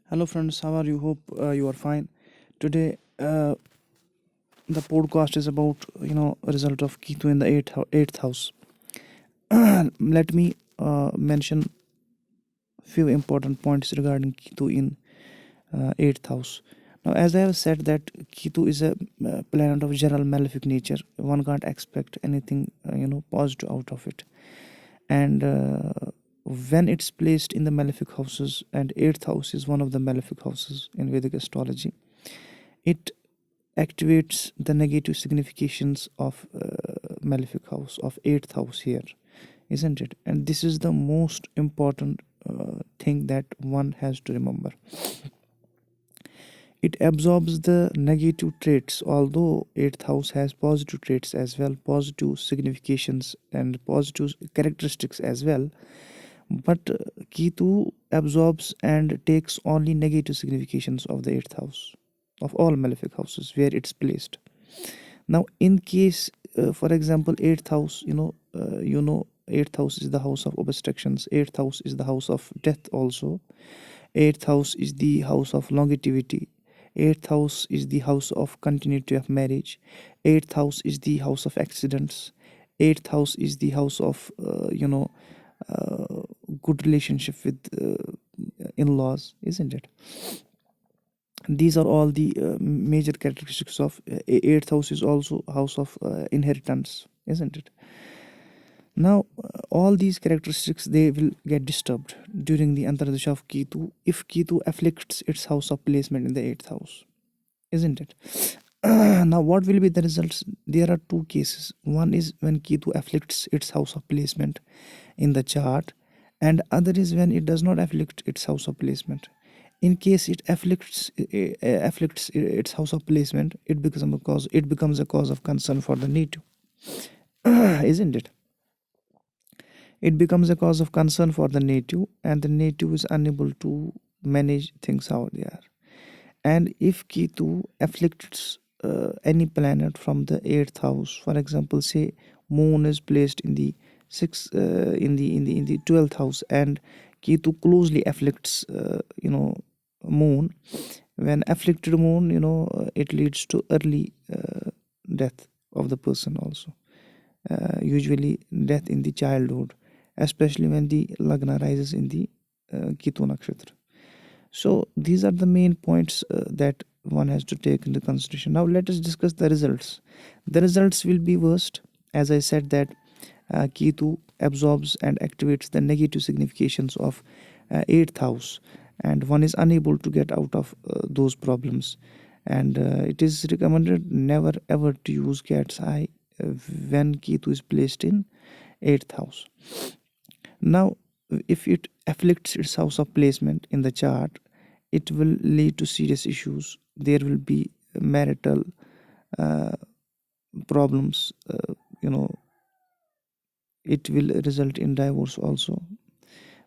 Hello, friends. How are you? Hope you are fine. Today, the podcast is about result of Ketu in the eighth house. Let me mention few important points regarding Ketu in eighth house. Now, as I have said that Ketu is a planet of general malefic nature. One can't expect anything positive out of it. And when it's placed in the malefic houses, and eighth house is one of the malefic houses in Vedic astrology, it activates the negative significations of malefic house of eighth house here, isn't it? And this is the most important thing that one has to remember. It absorbs the negative traits, although eighth house has positive traits as well, positive significations and positive characteristics as well. But Ketu absorbs and takes only negative significations of the eighth house, of all malefic houses where it's placed. Now, in case, for example, eighth house, eighth house is the house of obstructions. Eighth house is the house of death also. Eighth house is the house of longevity. Eighth house is the house of continuity of marriage. Eighth house is the house of accidents. Eighth house is the house of good relationship with in-laws, isn't it? These are all the major characteristics of eighth house. Is also house of inheritance, isn't it? Now, all these characteristics, they will get disturbed during the Antardasha of Ketu if Ketu afflicts its house of placement in the eighth house, isn't it? Now, what will be the results? There are two cases. One is when Ketu afflicts its house of placement in the chart, and other is when it does not afflict its house of placement. In case it afflicts its house of placement, it becomes a cause of concern for the native, isn't it? It becomes a cause of concern for the native, and the native is unable to manage things out there. And if Ketu afflicts any planet from the eighth house, for example, say Moon is placed in the sixth, in the 12th house, and Ketu closely afflicts Moon. When afflicted Moon, it leads to early death of the person also. Usually death in the childhood, especially when the lagna rises in the Ketu nakshatra. So these are the main points that one has to take into consideration. Now let us discuss the results. The results will be worst, as I said, that Ketu absorbs and activates the negative significations of eighth house, and one is unable to get out of those problems. And it is recommended never ever to use cat's eye when Ketu is placed in eighth house. Now, if it afflicts its house of placement in the chart, it will lead to serious issues. There will be marital problems. It will result in divorce also,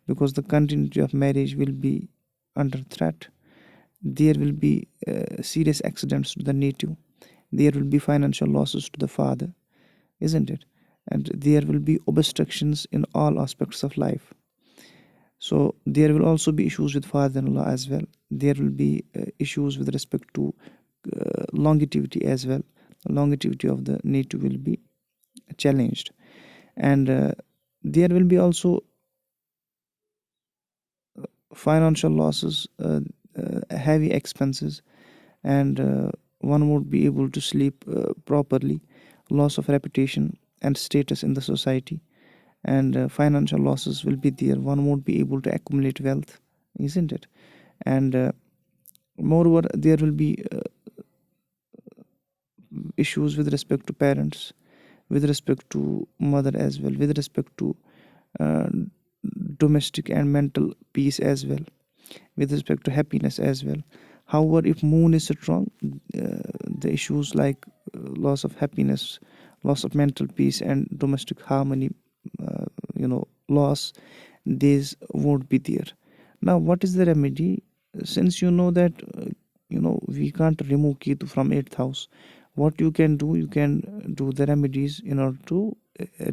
because the continuity of marriage will be under threat. There will be serious accidents to the native. There will be financial losses to the father, isn't it? And there will be obstructions in all aspects of life. So there will also be issues with father-in-law as well. There will be issues with respect to longevity as well. Longevity of the native will be challenged, and there will be also financial losses, heavy expenses, and one won't be able to sleep properly, loss of reputation and status in the society, and financial losses will be there. One won't be able to accumulate wealth, isn't it? And moreover, there will be issues with respect to parents, with respect to mother as well, with respect to uh, domestic and mental peace as well, with respect to happiness as well. However, if moon is strong, the issues like loss of happiness, loss of mental peace and domestic harmony, loss, these won't be there. Now, what is the remedy? Since you know that we can't remove Ketu from 8th house, what you can do the remedies in order to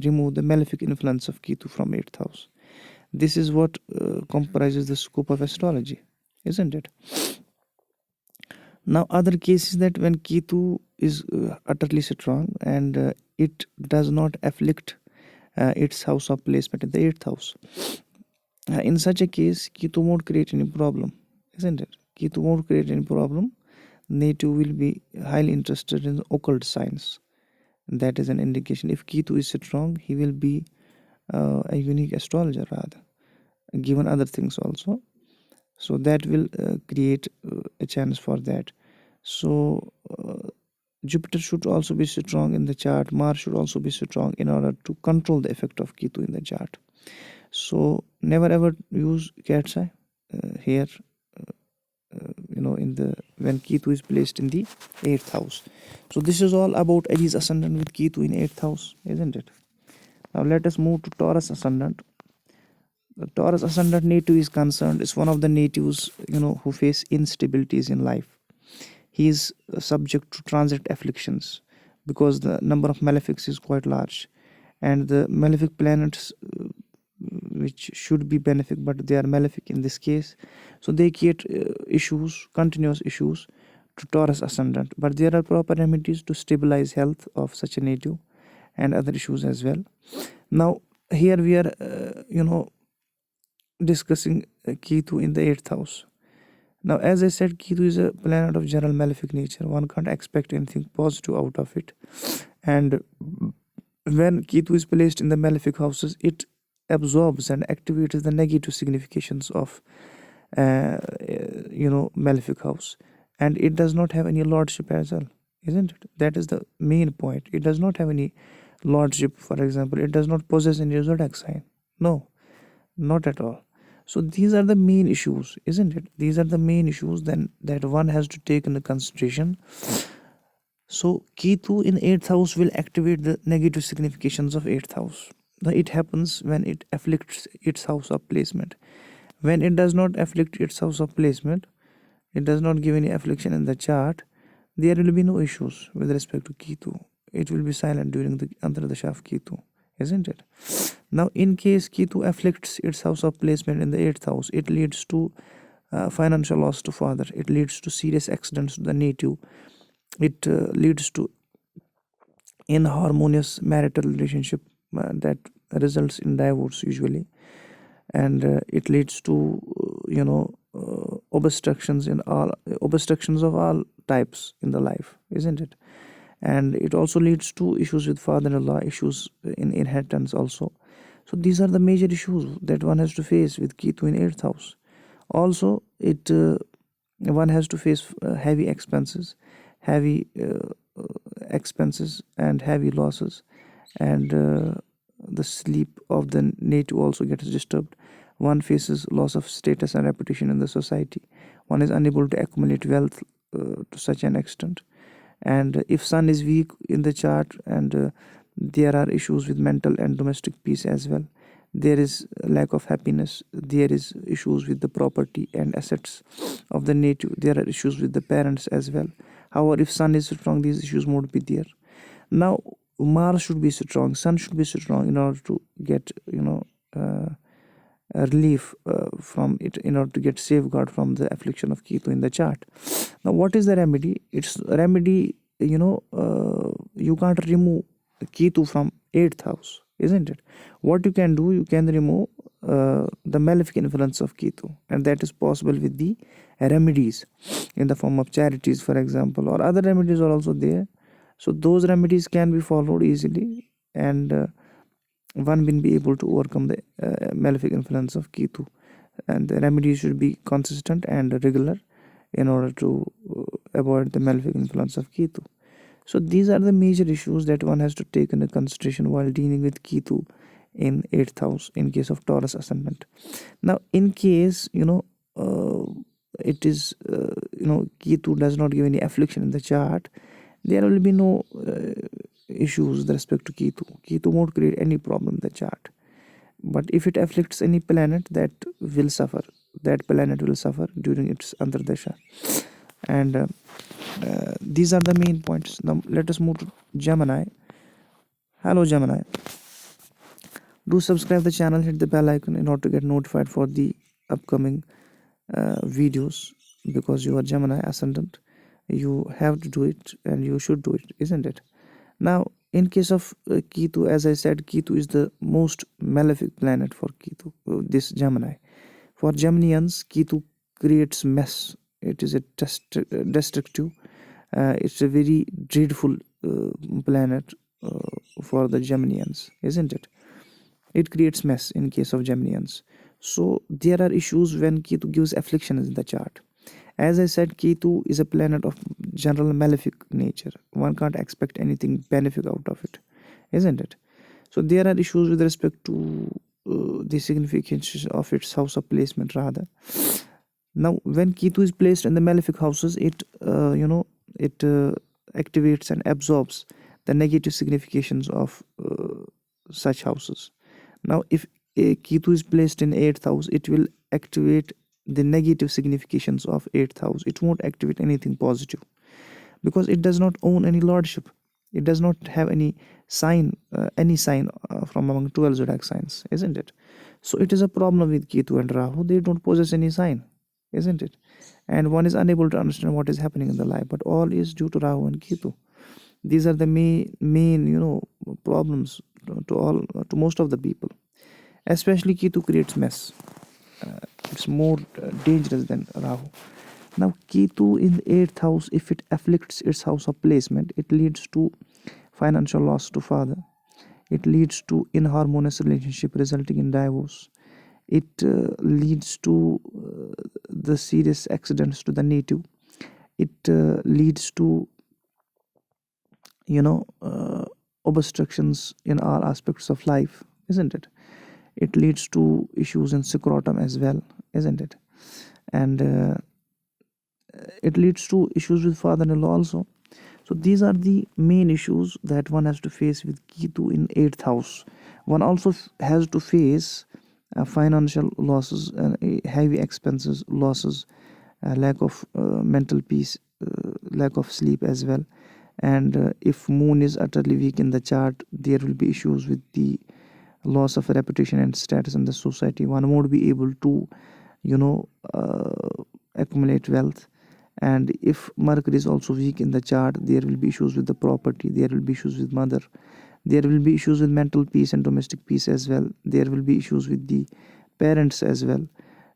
remove the malefic influence of Ketu from 8th house. This is what comprises the scope of astrology, isn't it? Now other case is that when Ketu is utterly strong and it does not afflict its house of placement in the 8th house. In such a case, Ketu won't create any problem, isn't it? Ketu won't create any problem. Native will be highly interested in occult science. That is an indication. If Ketu is strong, he will be a unique astrologer rather, given other things also. So that will create a chance for that. So Jupiter should also be strong in the chart. Mars should also be strong in order to control the effect of Ketu in the chart. So never ever use cat's eye here. In the when Ketu is placed in the 8th house. So this is all about Aries ascendant with Ketu in 8th house, isn't it? Now let us move to Taurus ascendant. The Taurus ascendant native is concerned is one of the natives who face instabilities in life. He is subject to transit afflictions because the number of malefics is quite large, and the malefic planets which should be benefic but they are malefic in this case, so they create continuous issues to Taurus ascendant. But there are proper remedies to stabilize health of such a native and other issues as well. Now here we are discussing Ketu in the 8th house. Now as I said, Ketu is a planet of general malefic nature. One can't expect anything positive out of it, and when Ketu is placed in the malefic houses, it absorbs and activates the negative significations of malefic house, and it does not have any lordship as well, isn't it? That is the main point. It does not have any lordship. For example, it does not possess any zodiac sign. No, not at all. So these are the main issues, isn't it? These are the main issues then that one has to take into consideration. So Ketu in 8th house will activate the negative significations of 8th house. Now it happens when it afflicts its house of placement. When it does not afflict its house of placement, it does not give any affliction in the chart, there will be no issues with respect to Ketu. It will be silent during the Antardasha of Ketu, isn't it? Now in case Ketu afflicts its house of placement in the 8th house, it leads to financial loss to father. It leads to serious accidents to the native. It leads to inharmonious marital relationship that results in divorce usually, and it leads to obstructions of all types in the life, isn't it? And it also leads to issues with father-in-law, issues in inheritance also. So these are the major issues that one has to face with Ketu in 8th house. Also one has to face heavy expenses and heavy losses, and the sleep of the native also gets disturbed. One faces loss of status and reputation in the society. One is unable to accumulate wealth to such an extent. And if sun is weak in the chart, and there are issues with mental and domestic peace as well. There is lack of happiness. There is issues with the property and assets of the native. There are issues with the parents as well. However, if sun is strong, these issues won't be there. Now Mars should be strong, sun should be strong in order to get relief from it, in order to get safeguard from the affliction of Ketu in the chart. Now what is the remedy? It's remedy, you can't remove Ketu from 8th house, isn't it? What you can do, you can remove the malefic influence of Ketu, and that is possible with the remedies in the form of charities, for example, or other remedies are also there. So those remedies can be followed easily, and one will be able to overcome the malefic influence of Ketu. And the remedies should be consistent and regular in order to avoid the malefic influence of Ketu. So these are the major issues that one has to take into consideration while dealing with Ketu in 8th house in case of Taurus ascendant. Now in case it is Ketu does not give any affliction in the chart, there will be no issues with respect to Ketu. Ketu won't create any problem in the chart. But if it afflicts any planet, that will suffer. That planet will suffer during its Antardasha. And these are the main points. Now let us move to Gemini. Hello Gemini. Do subscribe the channel, hit the bell icon in order to get notified for the upcoming videos, because you are Gemini ascendant. You have to do it and you should do it, isn't it? Now, in case of Ketu, as I said, Ketu is the most malefic planet for Ketu, this Gemini. For Geminians, Ketu creates mess. It is a destructive. It's a very dreadful planet for the Geminians, isn't it? It creates mess in case of Geminians. So there are issues when Ketu gives afflictions in the chart. As I said, Ketu is a planet of general malefic nature. One can't expect anything benefic out of it, isn't it? So there are issues with respect to the significance of its house of placement rather. Now, when Ketu is placed in the malefic houses, it activates and absorbs the negative significations of such houses. Now, if a Ketu is placed in 8th house, it will activate the negative significations of 8th house. It won't activate anything positive because it does not own any lordship. It does not have any sign from among 12 zodiac signs, isn't it? So it is a problem with Ketu and Rahu. They don't possess any sign, isn't it? And one is unable to understand what is happening in the life, but all is due to Rahu and Ketu. These are the main problems to most of the people. Especially Ketu creates mess. It's more dangerous than Rahu. Now, Ketu in the 8th house, if it afflicts its house of placement, it leads to financial loss to father. It leads to inharmonious relationship resulting in divorce. It leads to the serious accidents to the native. It leads to obstructions in all aspects of life, isn't it? It leads to issues in scrotum as well, isn't it? And it leads to issues with father-in-law also. So these are the main issues that one has to face with Ketu in 8th house. One also has to face financial losses, heavy expenses, losses, lack of mental peace, lack of sleep as well. And if moon is utterly weak in the chart, there will be issues with the loss of reputation and status in the society. One won't be able to accumulate wealth. And if Mercury is also weak in the chart, there will be issues with the property, there will be issues with mother, there will be issues with mental peace and domestic peace as well. There will be issues with the parents as well,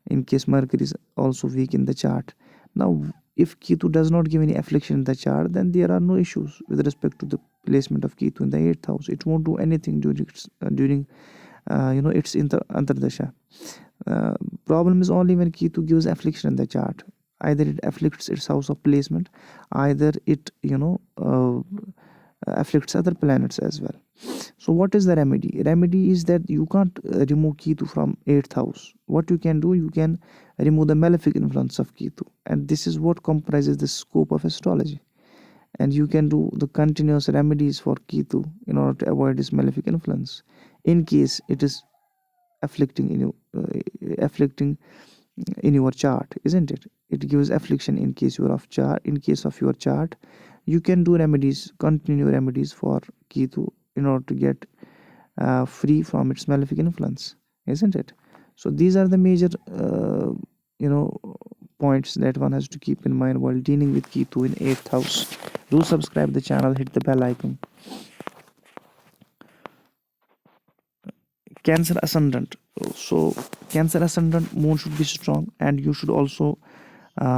in case Mercury is also weak in the chart. Now, if Ketu does not give any affliction in the chart, then there are no issues with respect to the placement of Ketu in the 8th house. It won't do anything during its Antardasha. Problem is only when Ketu gives affliction in the chart. Either it afflicts its house of placement, either it afflicts other planets as well. So what is the remedy? Remedy is that you can't remove Ketu from 8th house. What you can do, you can remove the malefic influence of Ketu, and this is what comprises the scope of astrology. And you can do the continuous remedies for Ketu in order to avoid this malefic influence in case it is afflicting in your chart, isn't it? It gives affliction in case you are of chart. In case of your chart, you can do remedies, continue remedies for Ketu in order to get free from its malefic influence, isn't it? So these are the major points that one has to keep in mind while dealing with Ketu in 8th house. Do subscribe the channel, hit the bell icon. Cancer ascendant. So Cancer ascendant moon should be strong, and you should also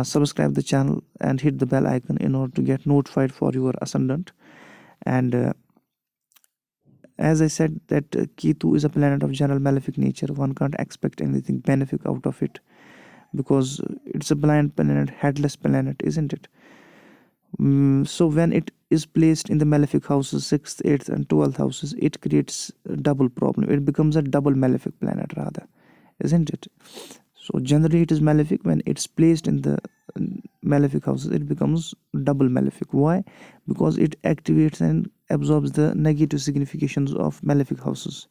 subscribe the channel and hit the bell icon in order to get notified for your ascendant. And as I said that Ketu is a planet of general malefic nature. One can't expect anything benefic out of it because it's a blind planet, headless planet, isn't it? So when it is placed in the malefic houses, 6th, 8th and 12th houses, it creates a double problem. It becomes a double malefic planet rather, isn't it? So generally it is malefic. When it's placed in the malefic houses, it becomes double malefic. Why? Because it activates and absorbs the negative significations of malefic houses.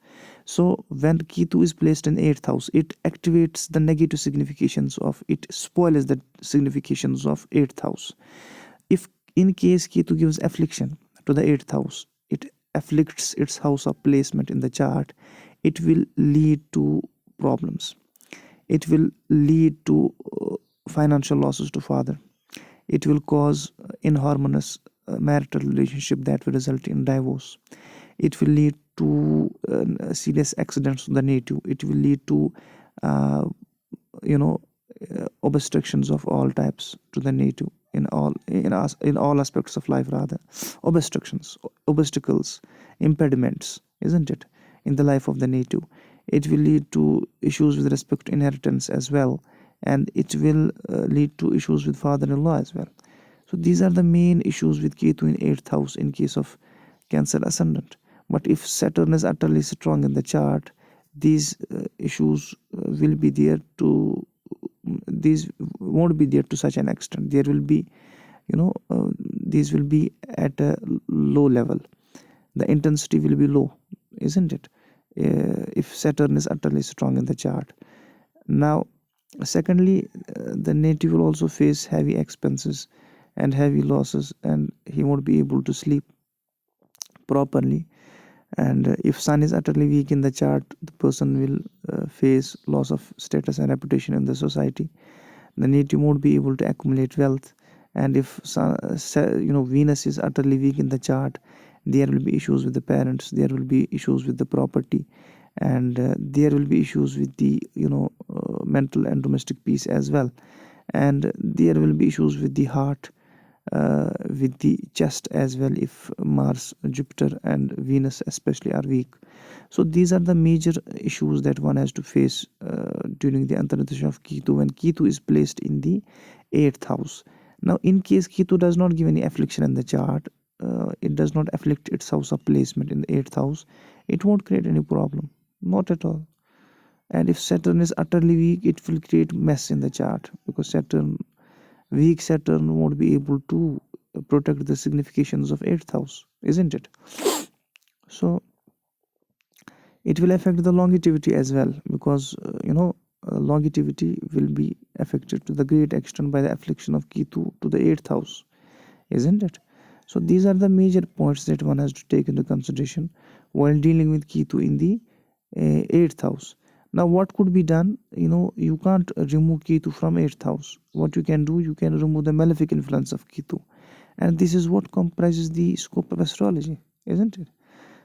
So when Ketu is placed in 8th house, it activates the negative significations of it, spoils the significations of 8th house. If in case Ketu gives affliction to the 8th house, it afflicts its house of placement in the chart, it will lead to problems. It will lead to financial losses to father. It will cause inharmonious marital relationship that will result in divorce. It will lead to serious accidents to the native. It will lead to uh, you know obstructions of all types to the native in all aspects of life, rather. Obstructions, obstacles, impediments, isn't it, in the life of the native. It will lead to issues with respect to inheritance as well, and it will lead to issues with father-in-law as well. So these are the main issues with Ketu in 8th house in case of Cancer ascendant. But if Saturn is utterly strong in the chart, these issues will be there to these won't be there to such an extent. There will be, these will be at a low level. The intensity will be low, isn't it, if Saturn is utterly strong in the chart. Now, secondly, the native will also face heavy expenses and heavy losses, and he won't be able to sleep properly. And if Sun is utterly weak in the chart, the person will face loss of status and reputation in the society. The native won't be able to accumulate wealth. And if Venus is utterly weak in the chart, there will be issues with the parents, there will be issues with the property, and there will be issues with the mental and domestic peace as well. And there will be issues with the heart, with the chest as well, if Mars, Jupiter and Venus especially are weak. So these are the major issues that one has to face during the Antaradasha of Ketu, when Ketu is placed in the 8th house. Now, in case Ketu does not give any affliction in the chart, it does not afflict its house of placement in the 8th house, it won't create any problem, not at all. And if Saturn is utterly weak, it will create mess in the chart, because weak Saturn won't be able to protect the significations of 8th house, isn't it? So it will affect the longevity as well, because longevity will be affected to the great extent by the affliction of Ketu to the 8th house, isn't it? So these are the major points that one has to take into consideration while dealing with Ketu in the 8th house. Now, what could be done? You can't remove Ketu from 8th house. What you can do, you can remove the malefic influence of Ketu, and this is what comprises the scope of astrology, isn't it?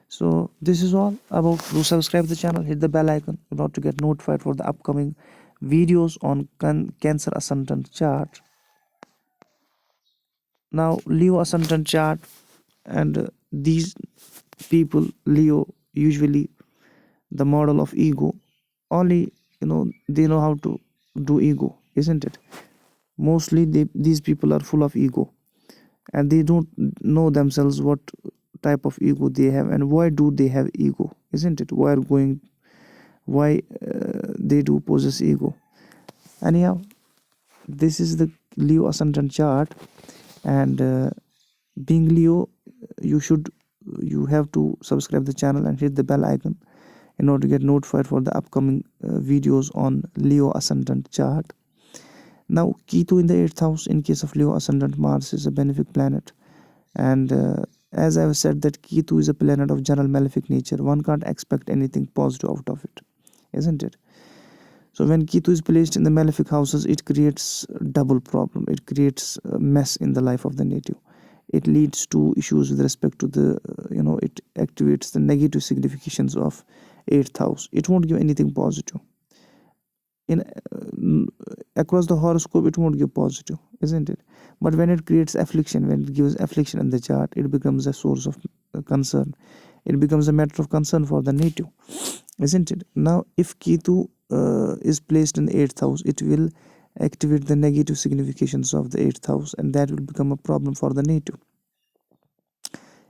So this is all about. Do subscribe the channel, hit the bell icon in order to get notified for the upcoming videos on Cancer ascendant chart. Now, Leo ascendant chart, and these people, Leo, usually the model of ego. Only they know how to do ego, isn't it? Mostly these people are full of ego, and they don't know themselves what type of ego they have and why do they have ego, isn't it? Why they do possess ego. Anyhow, this is the Leo ascendant chart, and being Leo, you have to subscribe the channel and hit the bell icon in order to get notified for the upcoming videos on Leo ascendant chart. Now, Ketu in the 8th house, in case of Leo ascendant, Mars is a benefic planet, and as I have said that Ketu is a planet of general malefic nature. One can't expect anything positive out of it, isn't it? So when Ketu is placed in the malefic houses, it creates double problem. It creates a mess in the life of the native. It leads to issues with respect to the it activates the negative significations of 8th house. It won't give anything positive. In across the horoscope, it won't give positive, isn't it? But when it creates affliction, when it gives affliction in the chart, it becomes a source of concern. It becomes a matter of concern for the native, isn't it? Now, if Ketu is placed in the 8th house, it will activate the negative significations of the 8th house, and that will become a problem for the native.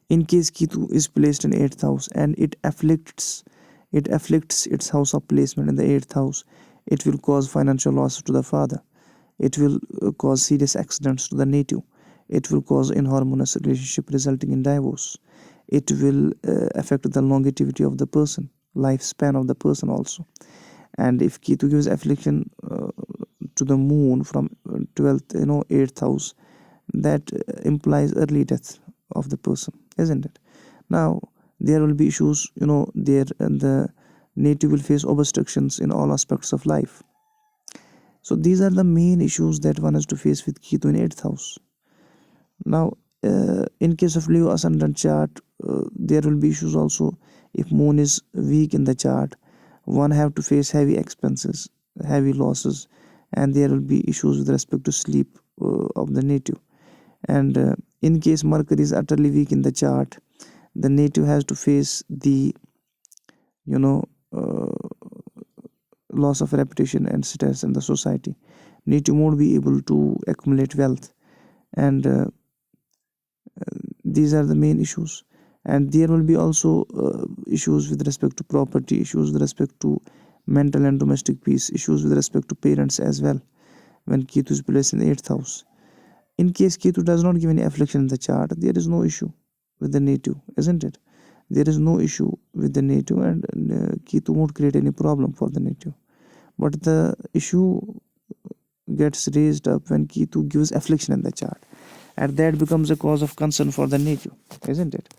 In case Ketu is placed in 8th house and it afflicts its house of placement in the 8th house, it will cause financial loss to the father. It will cause serious accidents to the native. It will cause inharmonious relationship resulting in divorce. It will affect the longevity of the person, lifespan of the person also. And if Ketu gives affliction to the moon from 12th 8th house, that implies early death of the person, isn't it? Now, there will be issues, there, and the native will face obstructions in all aspects of life. So these are the main issues that one has to face with Ketu in 8th house. Now in case of Leo ascendant chart, there will be issues also. If moon is weak in the chart, one have to face heavy expenses, heavy losses, and there will be issues with respect to sleep of the native. And in case Mercury is utterly weak in the chart, the native has to face the loss of reputation and status in the society. Native won't be able to accumulate wealth, and these are the main issues. And there will be also issues with respect to property, issues with respect to mental and domestic peace, issues with respect to parents as well when Ketu is placed in the 8th house. In case Ketu does not give any affliction in the chart, there is no issue with the native, isn't it? There is no issue with the native, and Ketu won't create any problem for the native. But the issue gets raised up when Ketu gives affliction in the chart, and that becomes a cause of concern for the native, isn't it?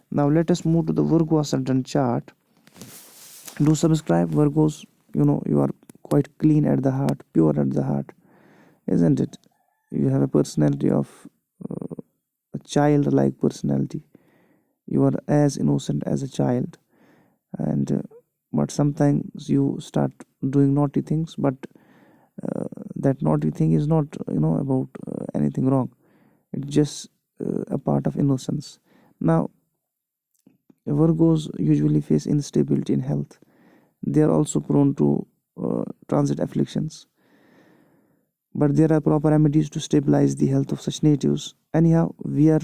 Now let us move to the Virgo ascendant chart. Do subscribe, Virgos. You are quite clean at the heart, pure at the heart, isn't it? You have a personality of a childlike personality. You are as innocent as a child, and but sometimes you start doing naughty things, but that naughty thing is not about anything wrong. It's just a part of innocence. Now Virgos usually face instability in health. They are also prone to transit afflictions, but there are proper remedies to stabilize the health of such natives. Anyhow, we are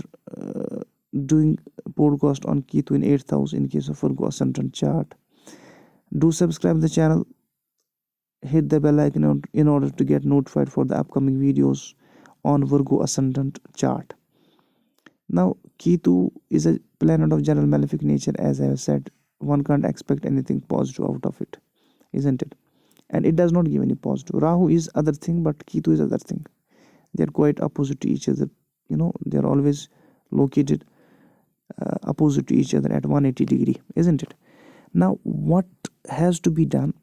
doing podcast on Ketu in 8th house in case of Virgo ascendant chart. Do subscribe the channel, hit the bell icon in order to get notified for the upcoming videos on Virgo ascendant chart. Now Ketu is a planet of general malefic nature. As I have said, one can't expect anything positive out of it, isn't it? And it does not give any positive. Rahu is other thing, but Ketu is other thing. They are quite opposite to each other. They are always located opposite to each other at 180 degree, isn't it? Now what has to be done?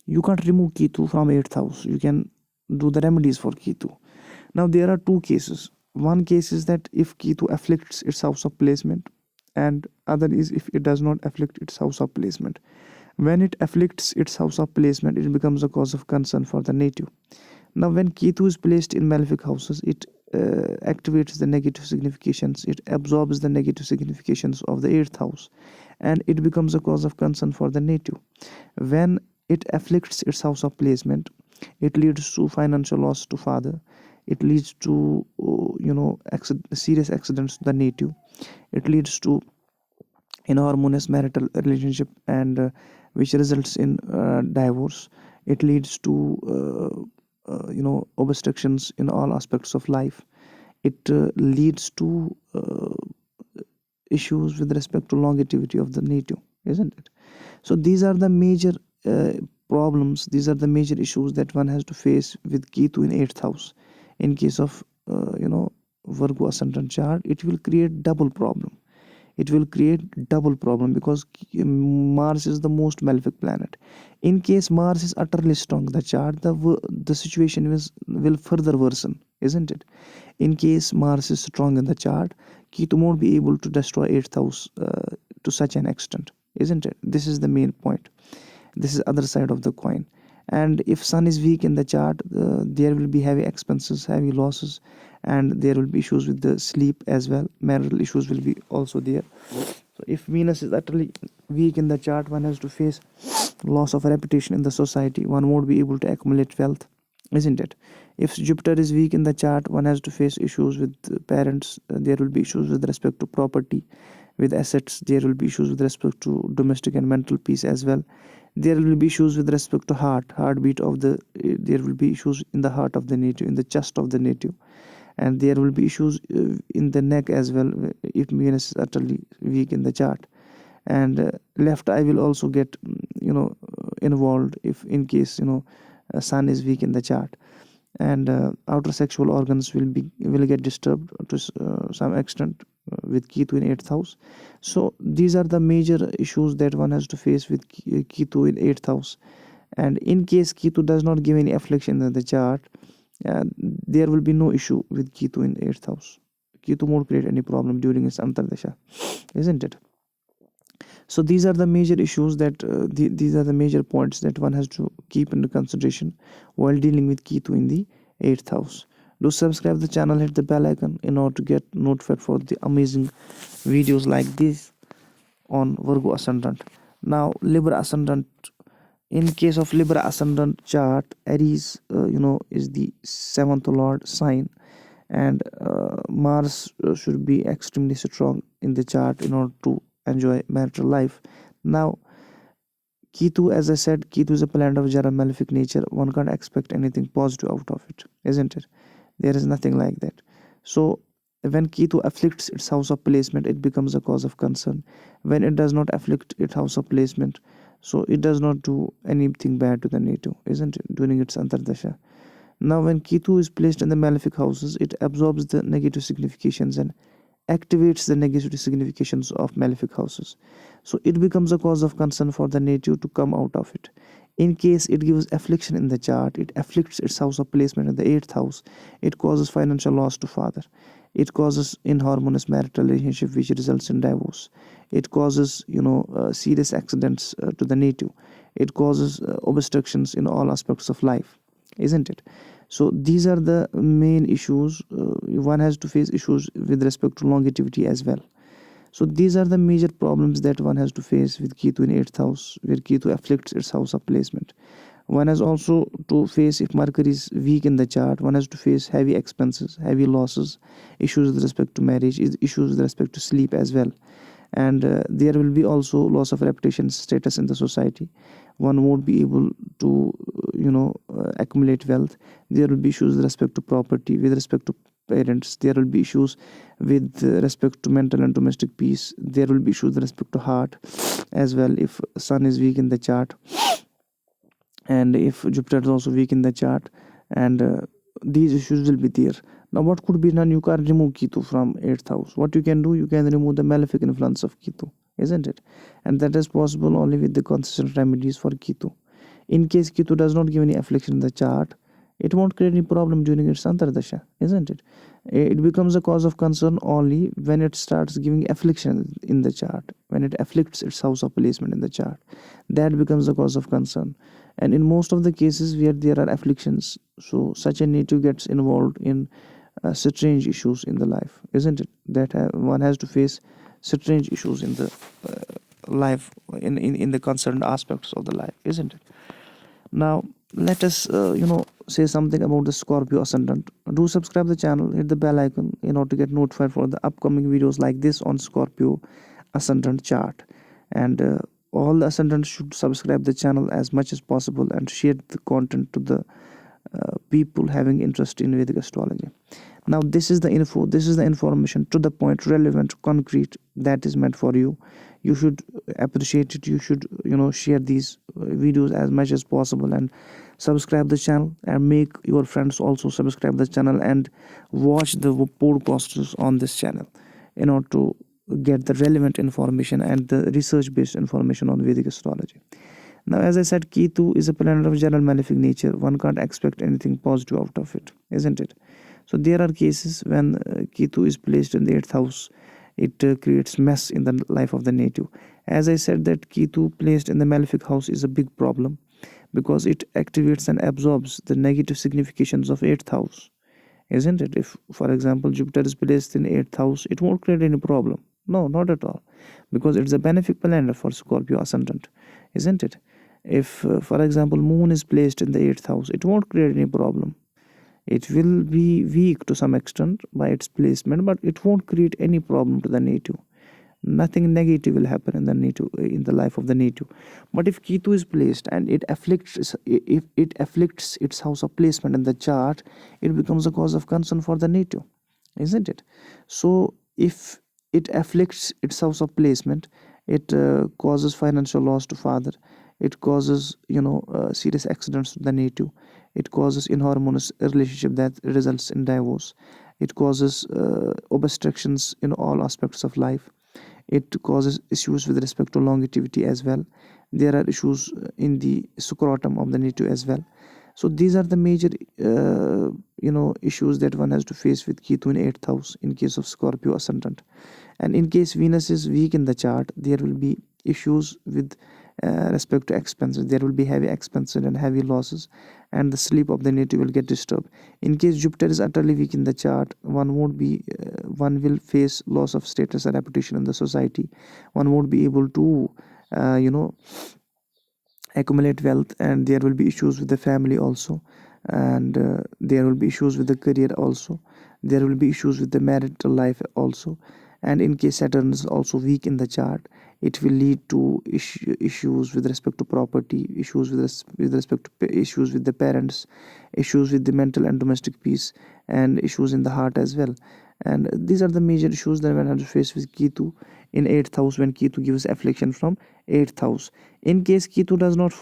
You can't remove Ketu from 8th house. You can do the remedies for Ketu. Now there are two cases. One case is that if Ketu afflicts its house of placement, and other is if it does not afflict its house of placement. When it afflicts its house of placement, it becomes a cause of concern for the native. Now when Ketu is placed in malefic houses, it activates the negative significations, it absorbs the negative significations of the 8th house, and it becomes a cause of concern for the native. When it afflicts its house of placement, it leads to financial loss to father. It leads to serious accidents to the native. It leads to inharmonious marital relationship, and which results in divorce. It leads to obstructions in all aspects of life. It leads to issues with respect to longevity of the native, isn't it? So these are the major problems. These are the major issues that one has to face with Ketu in 8th house. In case of Virgo ascendant chart, it will create double problem. It will create double problem because Mars is the most malefic planet. In case Mars is utterly strong in the chart, the situation will further worsen, isn't it? In case Mars is strong in the chart, Ketu won't be able to destroy 8th house to such an extent, isn't it? This is the main point. This is other side of the coin. And if Sun is weak in the chart, there will be heavy expenses, heavy losses, and there will be issues with the sleep as well. Marital issues will be also there. So if Venus is utterly weak in the chart, one has to face loss of reputation in the society. One won't be able to accumulate wealth, isn't it? If Jupiter is weak in the chart, one has to face issues with parents. There will be issues with respect to property, with assets. There will be issues with respect to domestic and mental peace as well. There will be issues with respect to heartbeat of the. There will be issues in the heart of the native, in the chest of the native, and there will be issues in the neck as well if Venus is utterly weak in the chart. And left eye will also get involved if in case Sun is weak in the chart, and outer sexual organs will get disturbed to some extent with Ketu in 8th house. So these are the major issues that one has to face with Ketu in 8th house. And in case Ketu does not give any affliction in the chart, there will be no issue with Ketu in 8th house. Ketu won't create any problem during its Antardasha, isn't it? So these are the major issues that these are the major points that one has to keep into consideration while dealing with Ketu in the 8th house. Do subscribe the channel, hit the bell icon in order to get notified for the amazing videos like this on Virgo ascendant. Now Libra ascendant. In case of Libra ascendant chart, Aries is the 7th lord sign, and Mars should be extremely strong in the chart in order to enjoy marital life. Now Ketu, as I said, Ketu is a planet of general malefic nature. One can't expect anything positive out of it, isn't it? There is nothing like that. So when Ketu afflicts its house of placement, it becomes a cause of concern. When it does not afflict its house of placement, so it does not do anything bad to the native, isn't it, during its Antardasha. Now when Ketu is placed in the malefic houses, it absorbs the negative significations and activates the negative significations of malefic houses. So it becomes a cause of concern for the native to come out of it. In case it gives affliction in the chart, it afflicts its house of placement in the 8th house. It causes financial loss to father. It causes inharmonious marital relationship which results in divorce. It causes serious accidents to the native. It causes obstructions in all aspects of life, isn't it? So these are the main issues. One has to face issues with respect to longevity as well. So these are the major problems that one has to face with Ketu in 8th house, where Ketu afflicts its house of placement. One has also to face, if Mercury is weak in the chart, one has to face heavy expenses, heavy losses, issues with respect to marriage, issues with respect to sleep as well. And there will be also loss of reputation, status in the society. One won't be able to accumulate wealth. There will be issues with respect to property, with respect to parents. There will be issues with respect to mental and domestic peace. There will be issues with respect to heart as well, if Sun is weak in the chart, and if Jupiter is also weak in the chart, and these issues will be there. Now what could be done? You can't remove Ketu from 8th house. What you can do, you can remove the malefic influence of Ketu, isn't it? And that is possible only with the consistent remedies for Ketu. In case Ketu does not give any affliction in the chart, it won't create any problem during its Antardasha, isn't it? It becomes a cause of concern only when it starts giving affliction in the chart, when it afflicts its house of placement in the chart. That becomes a cause of concern. And in most of the cases where there are afflictions, so such a native gets involved in strange issues in the life, isn't it? That one has to face strange issues in the life, in the concerned aspects of the life, isn't it? Now let us say something about the Scorpio ascendant. Do subscribe the channel, hit the bell icon in order to get notified for the upcoming videos like this on Scorpio ascendant chart. And all the ascendants should subscribe the channel as much as possible and share the content to the people having interest in Vedic astrology. Now this is the info, this is the information, to the point, relevant, concrete, that is meant for you. You should appreciate it. You should share these videos as much as possible and subscribe the channel, and make your friends also subscribe the channel and watch the podcasts on this channel in order to get the relevant information and the research based information on Vedic astrology. Now as I said, Ketu is a planet of general malefic nature. One can't expect anything positive out of it, isn't it? So there are cases when Ketu is placed in the 8th house, it creates mess in the life of the native. As I said, that Ketu placed in the malefic house is a big problem, because it activates and absorbs the negative significations of 8th house, isn't it? If for example Jupiter is placed in 8th house, it won't create any problem. No, not at all, because it's a benefic planet for Scorpio ascendant, isn't it? If for example Moon is placed in the 8th house, it won't create any problem. It will be weak to some extent by its placement, but it won't create any problem to the native. Nothing negative will happen in the native, in the life of the native. But if Ketu is placed and it afflicts, if it afflicts its house of placement in the chart, it becomes a cause of concern for the native, isn't it? So if it afflicts its house of placement, it causes financial loss to father. It causes serious accidents to the native. It causes inharmonious relationship that results in divorce. It causes obstructions in all aspects of life. It causes issues with respect to longevity as well. There are issues in the scrotum of the native as well. So these are the major issues that one has to face with Ketu in 8th house in case of Scorpio ascendant. And in case Venus is weak in the chart, there will be issues with respect to expenses. There will be heavy expenses and heavy losses, and the sleep of the native will get disturbed. In case Jupiter is utterly weak in the chart, one will face loss of status and reputation in the society. One won't be able to accumulate wealth, and there will be issues with the family also, and there will be issues with the career also. There will be issues with the marital life also. And in case Saturn is also weak in the chart, it will lead to issues with respect to property, issues with respect to issues with the parents, issues with the mental and domestic peace, and issues in the heart as well. And these are the major issues that one has to face with Ketu in 8th house when Ketu gives affliction from 8th house. In case Ketu does not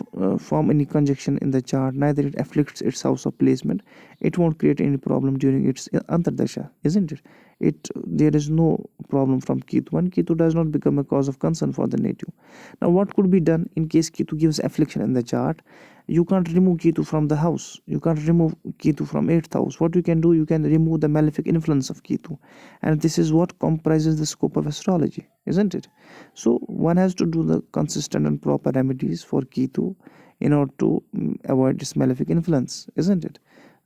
form any conjunction in the chart, neither it afflicts its house of placement, it won't create any problem during its Antardasha, isn't it? There is no problem from Ketu, and Ketu does not become a cause of concern for the native. Now, what could be done in case Ketu gives affliction in the chart? You can't remove Ketu from the house. You can't remove Ketu from 8th house. What you can do, you can remove the malefic influence of Ketu. And this is what comprises the scope of astrology, isn't it? So one has to do the consistent and proper remedies for Ketu in order to avoid this malefic influence, isn't it?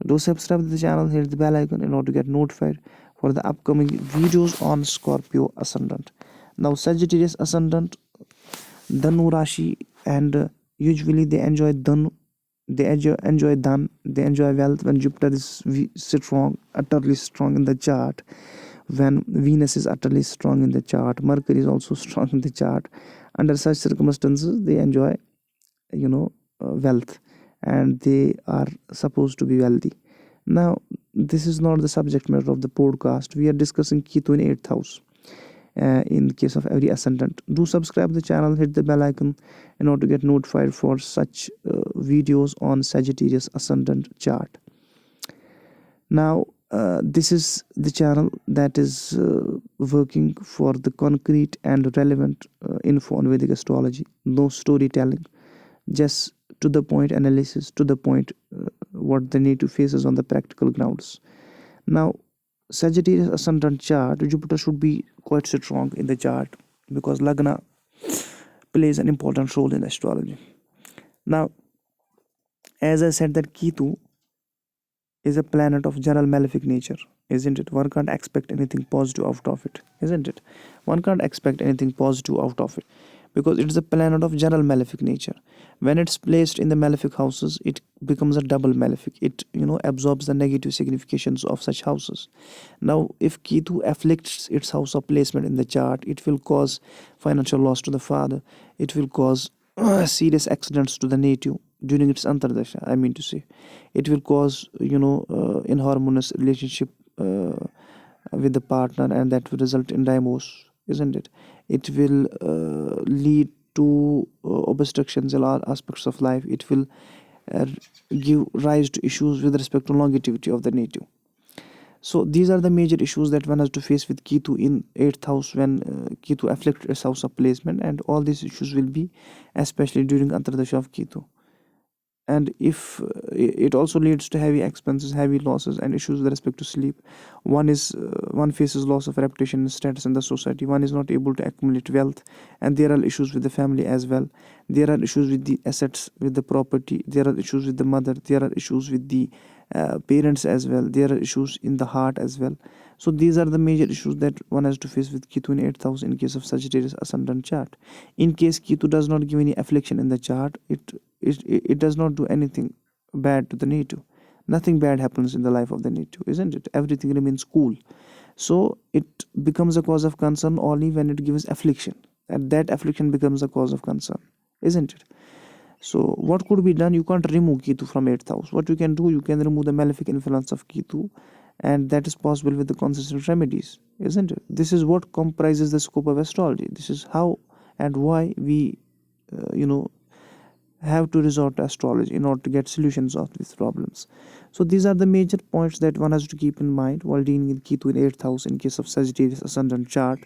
Do subscribe to the channel, hit the bell icon in order to get notified for the upcoming videos on Scorpio ascendant. Now Sagittarius ascendant, Dhanu Rashi, and usually they enjoy Dhanu, they enjoy Dhan, they enjoy wealth when Jupiter is strong, utterly strong in the chart, when Venus is utterly strong in the chart, Mercury is also strong in the chart. Under such circumstances, they enjoy wealth, and they are supposed to be wealthy. Now, this is not the subject matter of the podcast. We are discussing Ketu in 8th house in the case of every ascendant. Do subscribe the channel, hit the bell icon in order to get notified for such videos on Sagittarius ascendant chart. Now, this is the channel that is working for the concrete and relevant info on Vedic astrology. No storytelling, just to the point analysis, to the point what the native faces on the practical grounds. Now, Sagittarius ascendant chart, Jupiter should be quite strong in the chart because Lagna plays an important role in astrology. Now, as I said, that Ketu is a planet of general malefic nature, isn't it? One can't expect anything positive out of it, isn't it? One can't expect anything positive out of it because it is a planet of general malefic nature. When it's placed in the malefic houses, it becomes a double malefic. It absorbs the negative significations of such houses. Now, if Ketu afflicts its house of placement in the chart, it will cause financial loss to the father. It will cause serious accidents to the native during its Antardasha. I mean to say, it will cause inharmonious relationship with the partner, and that will result in divorce, isn't it? It will lead to obstructions in all aspects of life. It will give rise to issues with respect to longevity of the native. So these are the major issues that one has to face with Ketu in 8th house when Ketu afflicts its house of placement, and all these issues will be especially during Antardasha of Ketu. And if it also leads to heavy expenses, heavy losses, and issues with respect to sleep. One faces loss of reputation and status in the society. One is not able to accumulate wealth, and there are issues with the family as well. There are issues with the assets, with the property. There are issues with the mother. There are issues with the parents as well. There are issues in the heart as well. So these are the major issues that one has to face with Ketu in 8th house in case of Sagittarius ascendant chart. In case Ketu does not give any affliction in the chart, it does not do anything bad to the native. Nothing bad happens in the life of the native, isn't it? Everything remains cool. So it becomes a cause of concern only when it gives affliction, and that affliction becomes a cause of concern, isn't it? So what could be done? You can't remove Ketu from 8th house. What you can do, you can remove the malefic influence of Ketu, and that is possible with the consistent remedies, isn't it? This is what comprises the scope of astrology. This is how and why we have to resort to astrology in order to get solutions of these problems. So these are the major points that one has to keep in mind while dealing with Ketu in 8th house in case of Sagittarius ascendant chart.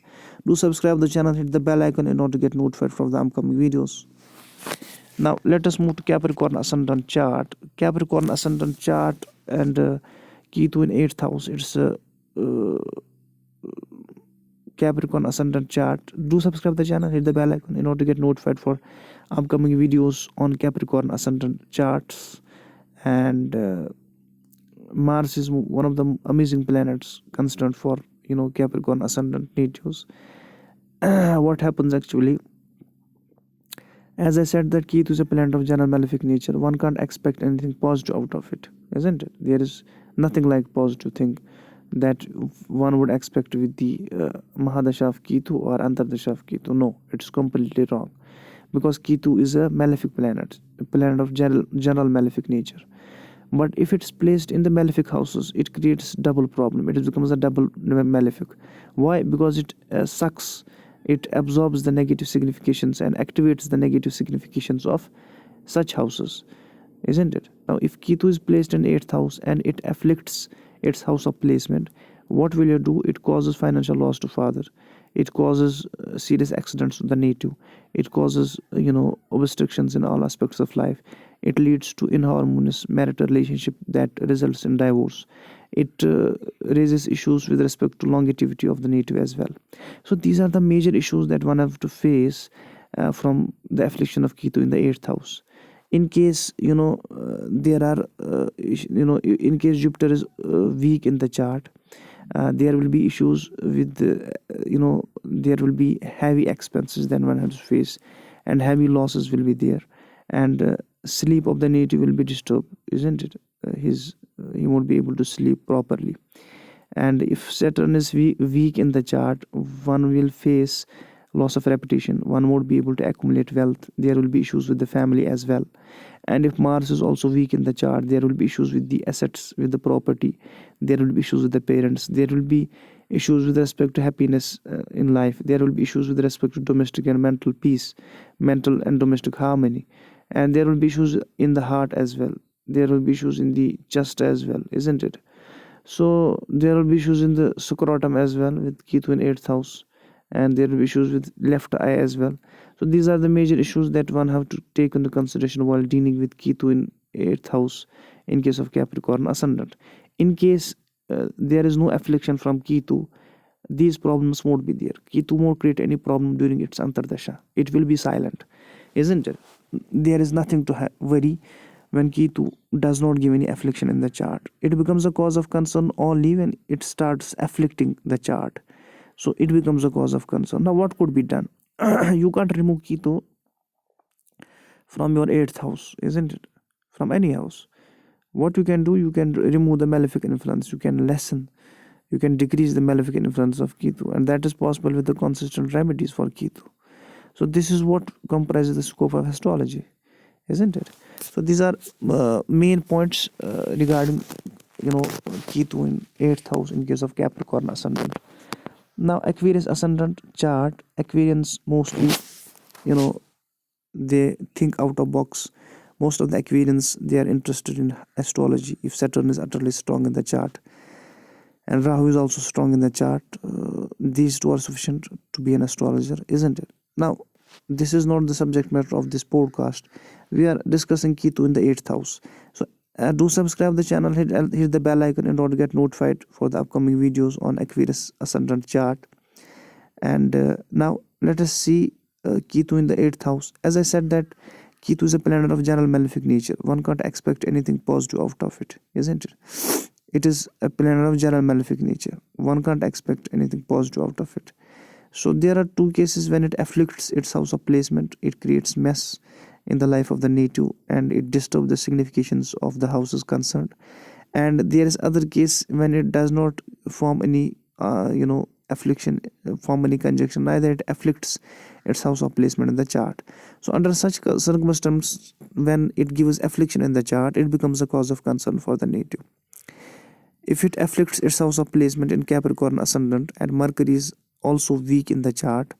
Do subscribe the channel, hit the bell icon in order to get notified from the upcoming videos. Now let us move to Capricorn ascendant chart. Capricorn ascendant chart and Ketu in 8th house. It's uh, Capricorn ascendant chart. Do subscribe the channel, hit the bell icon in order to get notified for upcoming videos on Capricorn ascendant charts. And Mars is one of the amazing planets considered for Capricorn ascendant natives. What happens actually? As I said, that Ketu is a planet of general malefic nature. One can't expect anything positive out of it, isn't it? There is nothing like positive thing that one would expect with the Mahadasha of Ketu or Antardasha of Ketu. No, it's completely wrong, because Ketu is a malefic planet, a planet of general malefic nature. But if it's placed in the malefic houses, it creates double problem. It becomes a double malefic. Why? Because it sucks, it absorbs the negative significations and activates the negative significations of such houses, isn't it? Now, if Ketu is placed in 8th house and it afflicts its house of placement, what will you do? It causes financial loss to father. It causes serious accidents to the native. It causes obstructions in all aspects of life. It leads to inharmonious marital relationship that results in divorce. It raises issues with respect to longevity of the native as well. So these are the major issues that one have to face from the affliction of Ketu in the 8th house. In case there are in case Jupiter is weak in the chart, there will be issues with there will be heavy expenses then one has to face, and heavy losses will be there, and sleep of the native will be disturbed, isn't it? He won't be able to sleep properly. And if Saturn is weak in the chart, one will face loss of reputation. One won't be able to accumulate wealth. There will be issues with the family as well. And if Mars is also weak in the chart, there will be issues with the assets, with the property. There will be issues with the parents. There will be issues with respect to happiness in life. There will be issues with respect to domestic and mental peace, mental and domestic harmony. And there will be issues in the heart as well. There will be issues in the chest as well, isn't it? So there will be issues in the scrotum as well with Ketu in 8th house, and there will be issues with left eye as well. So these are the major issues that one have to take into consideration while dealing with Ketu in 8th house in case of Capricorn ascendant. In case there is no affliction from Ketu, these problems won't be there. Ketu won't create any problem during its Antardasha. It will be silent, isn't it? There is nothing to worry when Ketu does not give any affliction in the chart. It becomes a cause of concern only when it starts afflicting the chart. So it becomes a cause of concern. Now what could be done? You can't remove Ketu from your 8th house, isn't it? From any house. What you can do, you can remove the malefic influence. You can lessen, you can decrease the malefic influence of Ketu, and that is possible with the consistent remedies for Ketu. So this is what comprises the scope of astrology, isn't it? So these are main points regarding Ketu in 8th house in case of Capricorn ascendant. Now Aquarius ascendant chart, Aquarians mostly they think out of box. Most of the Aquarians, they are interested in astrology. If Saturn is utterly strong in the chart and Rahu is also strong in the chart, these two are sufficient to be an astrologer, isn't it? Now this is not the subject matter of this podcast. We are discussing Ketu in the 8th house. So do subscribe the channel, hit the bell icon in order to get notified for the upcoming videos on Aquarius ascendant chart. And now let us see Ketu in the 8th house. As I said that Ketu is a planet of general malefic nature. One can't expect anything positive out of it, isn't it? It is a planet of general malefic nature. One can't expect anything positive out of it. So there are two cases when it afflicts its house of placement. It creates mess in the life of the native and it disturbs the significations of the houses concerned. And there is other case when it does not form any affliction, form any conjunction, neither it afflicts its house of placement in the chart. So under such circumstances, when it gives affliction in the chart, it becomes a cause of concern for the native. If it afflicts its house of placement in Capricorn ascendant and Mercury is also weak in the chart,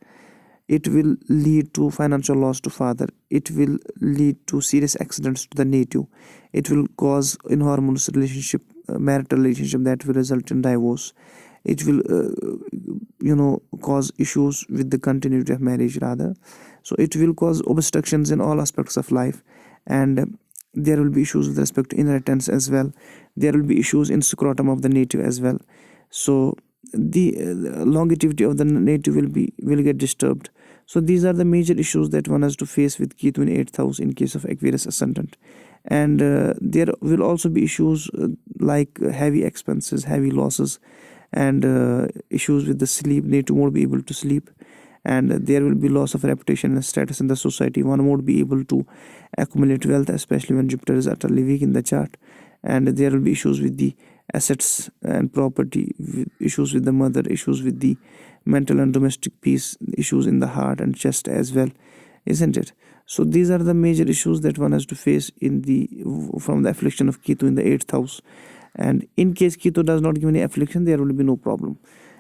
it will lead to financial loss to father. It will lead to serious accidents to the native. It will cause inharmonious relationship, marital relationship that will result in divorce. It will cause issues with the continuity of marriage rather. So it will cause obstructions in all aspects of life, and there will be issues with respect to inheritance as well. There will be issues in scrotum of the native as well. So the longevity of the native will get disturbed. So these are the major issues that one has to face with Ketu in 8th house in case of Aquarius ascendant. And there will also be issues like heavy expenses, heavy losses, and issues with the sleep. Native won't be able to sleep, and there will be loss of reputation and status in the society. One won't be able to accumulate wealth, especially when Jupiter is utterly weak in the chart. And there will be issues with the assets and property, issues with the mother, issues with the mental and domestic peace, issues in the heart and chest as well, isn't it? So these are the major issues that one has to face from the affliction of Ketu in the 8th house. And in case Ketu does not give any affliction, there will be no problem.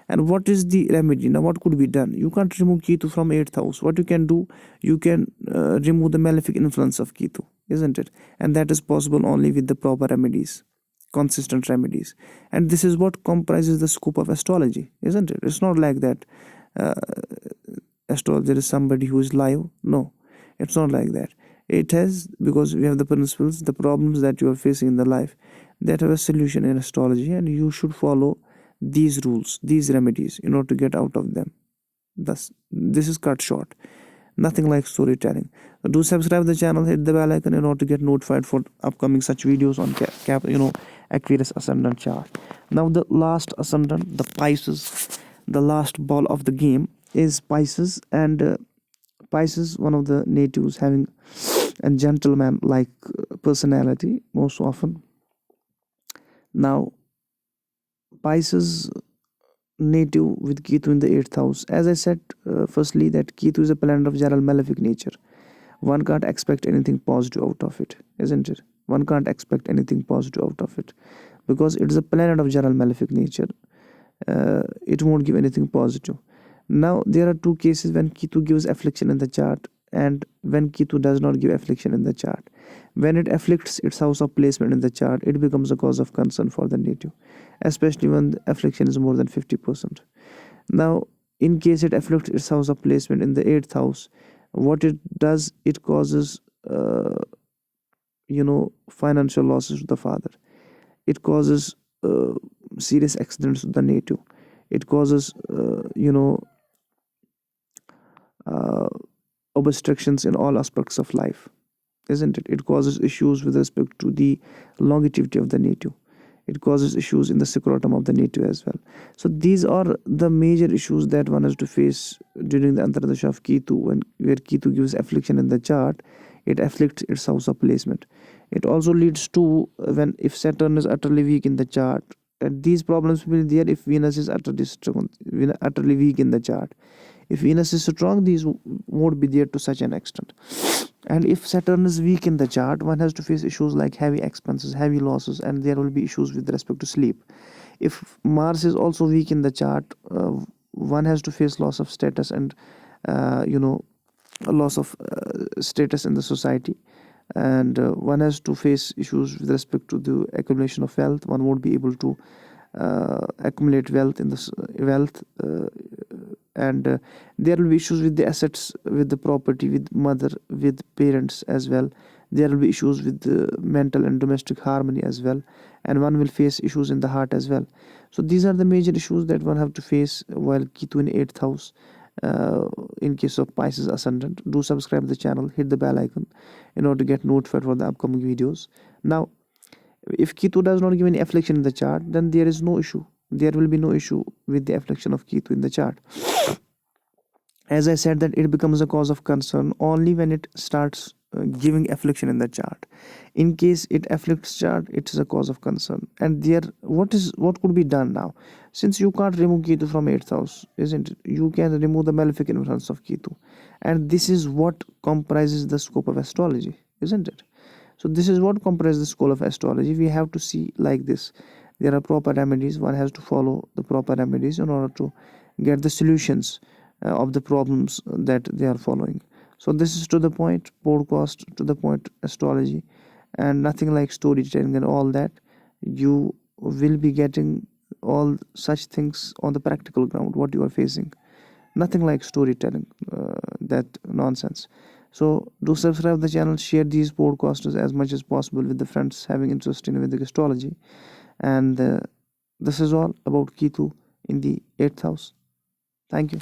And what is the remedy? Now, what could be done? You can't remove Ketu from 8th house. What you can do, you can remove the malefic influence of Ketu, isn't it? And that is possible only with the proper remedies, consistent remedies. And this is what comprises the scope of astrology, isn't it? It's not like that astrologer is somebody who is live. No, it's not like that. It has, because we have the principles, the problems that you are facing in the life, that have a solution in astrology, and you should follow these rules, these remedies, in order to get out of them. Thus, this is cut short. Nothing like storytelling. So do subscribe the channel, hit the bell icon in order to get notified for upcoming such videos on Aquarius ascendant chart. Now the last ascendant, the Pisces, the last ball of the game is Pisces. And Pisces, one of the natives having a gentleman like personality most often. Now Pisces native with Ketu in the 8th house. As I said firstly, that Ketu is a planet of general malefic nature. One can't expect anything positive out of it, isn't it? One can't expect anything positive out of it, because it is a planet of general malefic nature. It won't give anything positive. Now there are two cases when Ketu gives affliction in the chart, and when Ketu does not give affliction in the chart. When it afflicts its house of placement in the chart, it becomes a cause of concern for the native, especially when the affliction is more than 50%. Now, in case it afflicts its house of placement in the 8th house, what it does, it causes financial losses to the father. It causes serious accidents to the native. It causes obstructions in all aspects of life, isn't it? It causes issues with respect to the longevity of the native. It causes issues in the scrotum of the native as well. So these are the major issues that one has to face during the Antardasha of Ketu, where Ketu gives affliction in the chart. It afflicts its house of placement. It also leads to if Saturn is utterly weak in the chart, and these problems will be there if Venus is utterly weak in the chart. If Venus is strong, these won't be there to such an extent. And if Saturn is weak in the chart, one has to face issues like heavy expenses, heavy losses, and there will be issues with respect to sleep. If Mars is also weak in the chart, one has to face loss of status and a loss of status in the society. And one has to face issues with respect to the accumulation of wealth. One won't be able to accumulate wealth and there will be issues with the assets, with the property, with mother, with parents as well. There will be issues with the mental and domestic harmony as well, and one will face issues in the heart as well. So these are the major issues that one have to face while Ketu in 8th house in case of Pisces ascendant. Do subscribe the channel, hit the bell icon in order to get notified for the upcoming videos. Now, if Ketu does not give any affliction in the chart, then there is no issue. There will be no issue with the affliction of Ketu in the chart. As I said, that it becomes a cause of concern only when it starts giving affliction in the chart. In case it afflicts chart, it is a cause of concern. And what could be done now? Since you can't remove Ketu from 8th house, isn't it? You can remove the malefic influence of Ketu. And this is what comprises the scope of astrology, isn't it? So this is what comprises the scope of astrology. We have to see like this. There are proper remedies. One has to follow the proper remedies in order to get the solutions of the problems that they are following. So this is to the point podcast, to the point astrology, and nothing like storytelling and all that. You will be getting all such things on the practical ground, what you are facing. Nothing like storytelling. that nonsense. So do subscribe the channel, share these podcasts as much as possible with the friends having interest in Vedic astrology. And this is all about Ketu in the 8th house. Thank you.